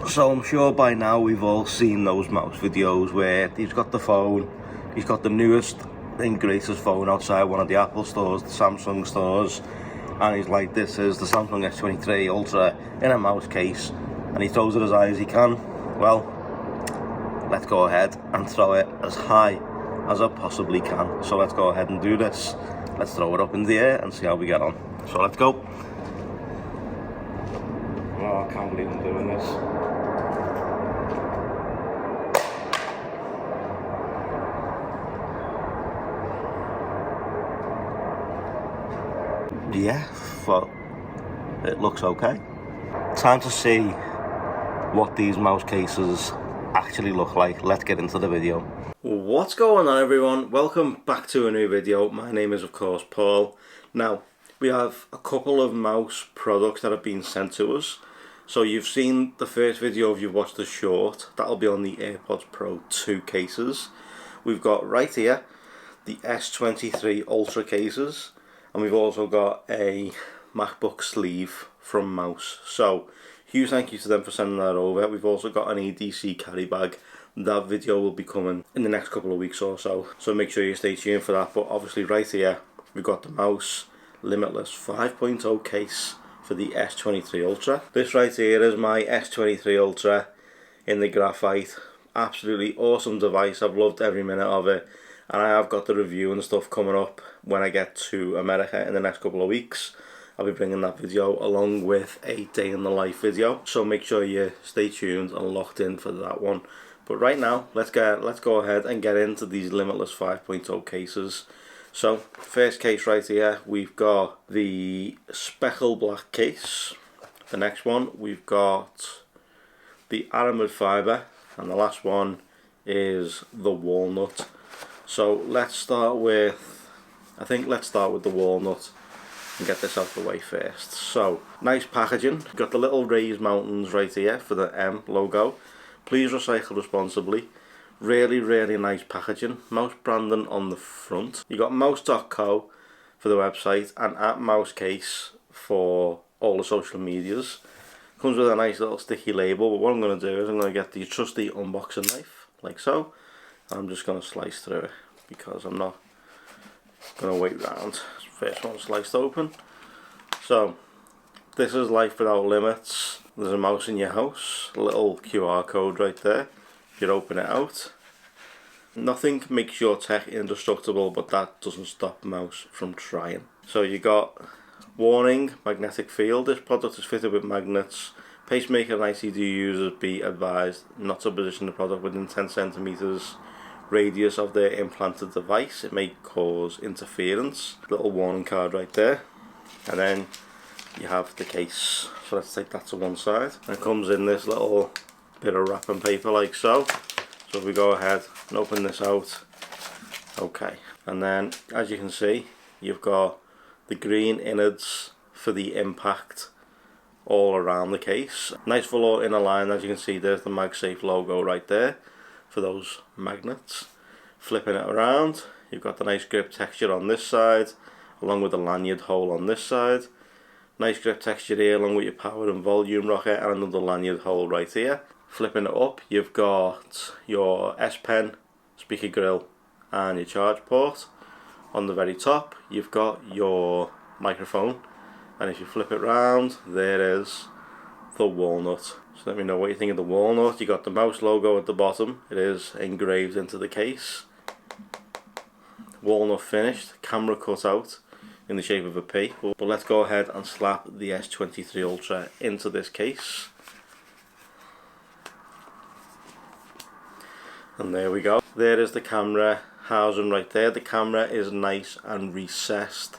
So I'm sure by now we've all seen those mouse videos where he's got the phone, he's got the newest and greatest phone outside one of the Apple stores, the Samsung stores, and he's like, this is the Samsung S23 Ultra in a mouse case, and he throws it as high as he can. Well, let's go ahead and throw it as high as I possibly can. So let's go ahead and do this. Let's throw it up in the air and see how we get on. So let's go. Oh, I can't believe I'm doing this. Yeah, well, it looks okay. Time to see what these mouse cases actually look like. Let's get into the video. What's going on, everyone? Welcome back to a new video. My name is, of course, Paul. Now, we have a couple of mouse products that have been sent to us. So you've seen the first video if you've watched the short. That'll be on the AirPods Pro 2 cases. We've got right here the S23 Ultra cases. And we've also got a MacBook sleeve from Mous. So, huge thank you to them for sending that over. We've also got an EDC carry bag. That video will be coming in the next couple of weeks or so. So make sure you stay tuned for that. But obviously right here, we've got the Mous Limitless 5.0 case for the S23 Ultra. This right here is my S23 Ultra in the graphite. Absolutely awesome device. I've loved every minute of it. And I have got the review and stuff coming up when I get to America in the next couple of weeks. I'll be bringing that video along with a day in the life video. So make sure you stay tuned and locked in for that one. But right now, let's go ahead and get into these Limitless 5.0 cases. So, first case right here, we've got the speckle black case. The next one, we've got the aramid fibre. And the last one is the walnut. So let's start with, let's start with the walnut and get this out of the way first. So, nice packaging. Got the little raised mountains right here for the M logo. Please recycle responsibly. Really, really nice packaging. Mouse branding on the front. You got mous.co for the website and at Mous Case for all the social medias. Comes with a nice little sticky label, but what I'm going to do is I'm going to get the trusty unboxing knife, like so. I'm just going to slice through it because I'm not going to wait around. First one sliced open. So, this is life without limits. There's a mouse in your house, a little QR code right there. You open it out. Nothing makes your tech indestructible, but that doesn't stop Mous from trying. So you got warning, magnetic field. This product is fitted with magnets. Pacemaker and ICD users be advised not to position the product within 10 centimeters radius of their implanted device. It may cause interference. Little warning card right there. And then you have the case. So let's take that to one side. And it comes in this little bit of wrapping paper like so. So if we go ahead and open this out. Okay. And then as you can see, you've got the green innards for the impact all around the case. Nice full inner line. As you can see, there's the MagSafe logo right there for those magnets. Flipping it around, you've got the nice grip texture on this side along with the lanyard hole on this side. Nice grip texture here along with your power and volume rocker and another lanyard hole right here. Flipping it up, you've got your S Pen, speaker grill and your charge port. On the very top you've got your microphone, and if you flip it round, there is the walnut. So let me know what you think of the walnut. You got the Mous logo at the bottom. It is engraved into the case. Walnut finished, camera cut out in the shape of a P. But let's go ahead and slap the S23 Ultra into this case. And there we go. There is the camera housing right there. The camera is nice and recessed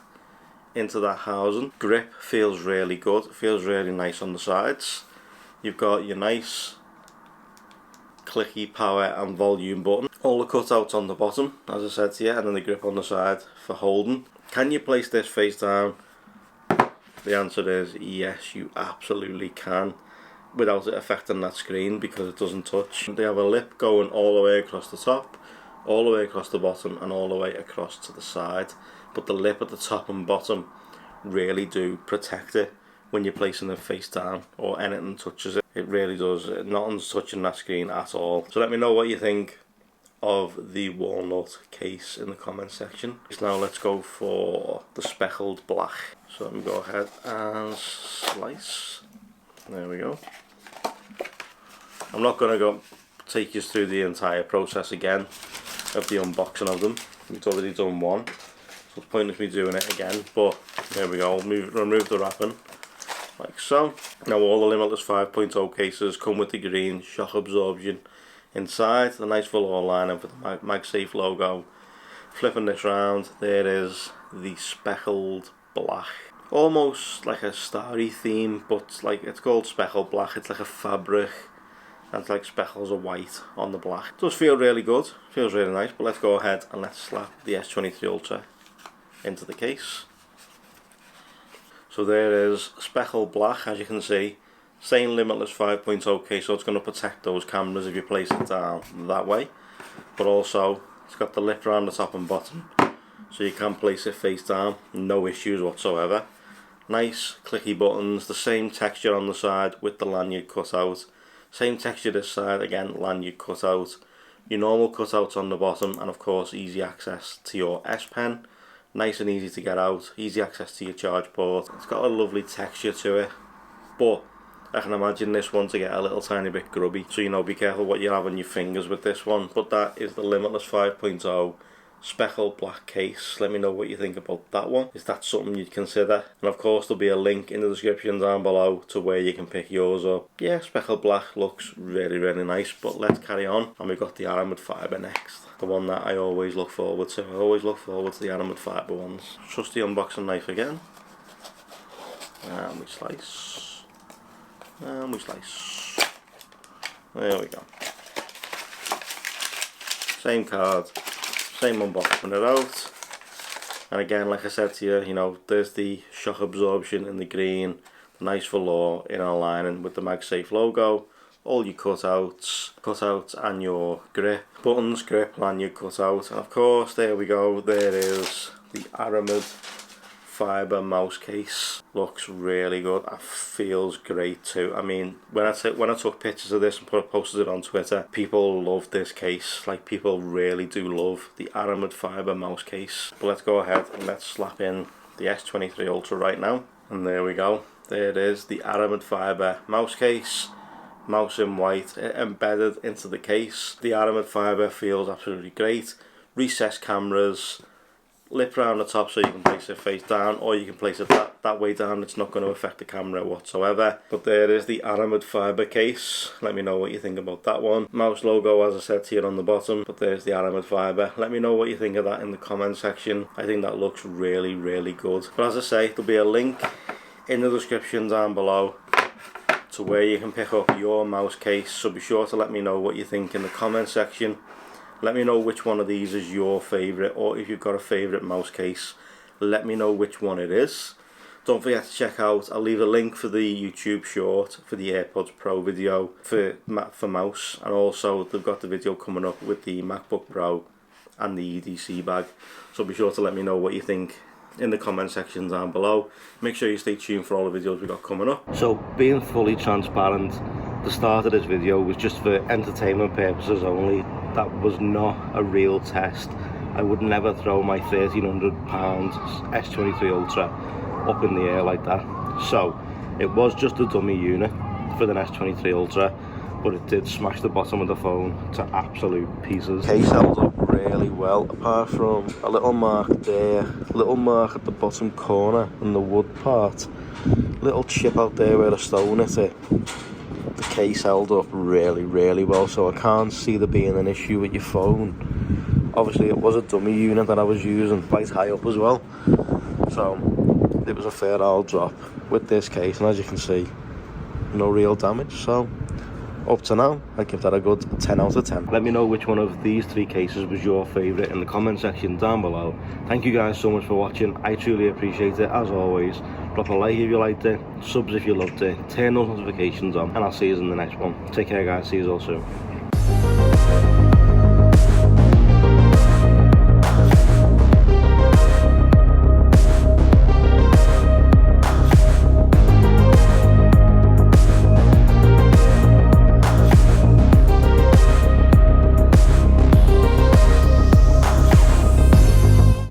into that housing. Grip feels really good. Feels really nice on the sides. You've got your nice clicky power and volume button. All the cutouts on the bottom, as I said to you, and then the grip on the side for holding. Can you place this face down? The answer is yes, you absolutely can, without it affecting that screen because it doesn't touch. They have a lip going all the way across the top, all the way across the bottom and all the way across to the side, but the lip at the top and bottom really do protect it when you're placing it face down or anything touches it. It really does. Nothing's touching that screen at all. So let me know what you think of the walnut case in the comment section. Now let's go for the speckled black. So let me go ahead and slice. There we go. I'm not going to take you through the entire process again of the unboxing of them. We've already done one, so it's pointless me doing it again, but there we go. Remove the wrapping like so. Now all the Limitless 5.0 cases come with the green shock absorption inside, the nice velour lining for the MagSafe logo. Flipping this round, there is the speckled black, almost like a starry theme, but like it's called speckled black. It's like a fabric and it's like speckles of white on the black. It does feel really good, feels really nice. But let's go ahead and let's slap the S23 Ultra into the case. So there is speckled black, as you can see. Same Limitless 5.0 case, so it's going to protect those cameras if you place it down that way. But also, it's got the lip around the top and bottom, so you can place it face down, no issues whatsoever. Nice clicky buttons, the same texture on the side with the lanyard cut out. Same texture this side, again lanyard cut out. Your normal cutouts on the bottom, and of course easy access to your S Pen. Nice and easy to get out, easy access to your charge port. It's got a lovely texture to it, but I can imagine this one to get a little tiny bit grubby, so you know, be careful what you have on your fingers with this one. But that is the Limitless 5.0 speckled black case. Let me know what you think about that one. Is that something you'd consider? And of course there'll be a link in the description down below to where you can pick yours up. Yeah, speckled black looks really nice, but let's carry on. And we've got the aramid fibre next, the one that I always look forward to. I always look forward to the aramid fibre ones. Trusty unboxing knife again, and we slice, and we slice. There we go. Same card, same unboxing it out. And again, like I said to you, you know, there's the shock absorption in the green, the nice velour inner lining with the MagSafe logo, all your cutouts and your grip, buttons, grip, lanyard cutout. And of course, there we go, there is the aramid fibre mouse case. Looks really good, it feels great too. I mean, when I took pictures of this and posted it on Twitter, people love this case. Like, people really do love the aramid fibre mouse case. But let's go ahead and let's slap in the S23 Ultra right now. And there we go, there it is, the aramid fibre mouse case. Mouse in white embedded into the case. The aramid fibre feels absolutely great. Recessed cameras, lip round the top so you can place it face down, or you can place it that way down. It's not going to affect the camera whatsoever. But there is the aramid fibre case. Let me know what you think about that one. Mouse logo, as I said to you, on the bottom, but there's the aramid fibre. Let me know what you think of that in the comment section. I think that looks really good. But as I say, there'll be a link in the description down below to where you can pick up your mouse case, so be sure to let me know what you think in the comment section. Let me know which one of these is your favourite, or if you've got a favourite mouse case, let me know which one it is. Don't forget to check out, I'll leave a link for the YouTube short for the AirPods Pro video for mouse, and also they've got the video coming up with the MacBook Pro and the EDC bag. So be sure to let me know what you think in the comment section down below. Make sure you stay tuned for all the videos we've got coming up. So, being fully transparent, the start of this video was just for entertainment purposes only. That was not a real test. I would never throw my £1,300 S23 Ultra up in the air like that. So it was just a dummy unit for the S23 Ultra, but it did smash the bottom of the phone to absolute pieces. Case held up really well, apart from a little mark there, a little mark at the bottom corner in the wood part, little chip out there where the stone hit it. The case held up really well, so I can't see there being an issue with your phone. Obviously it was a dummy unit that I was using, quite high up as well, so it was a fair old drop with this case, and as you can see, no real damage. So up to now, I give that a good 10 out of 10. Let me know which one of these three cases was your favourite in the comment section down below. Thank you guys so much for watching, I truly appreciate it. As always, drop a like if you liked it, subs if you loved it, turn those notifications on, and I'll see you in the next one. Take care guys, see you all soon.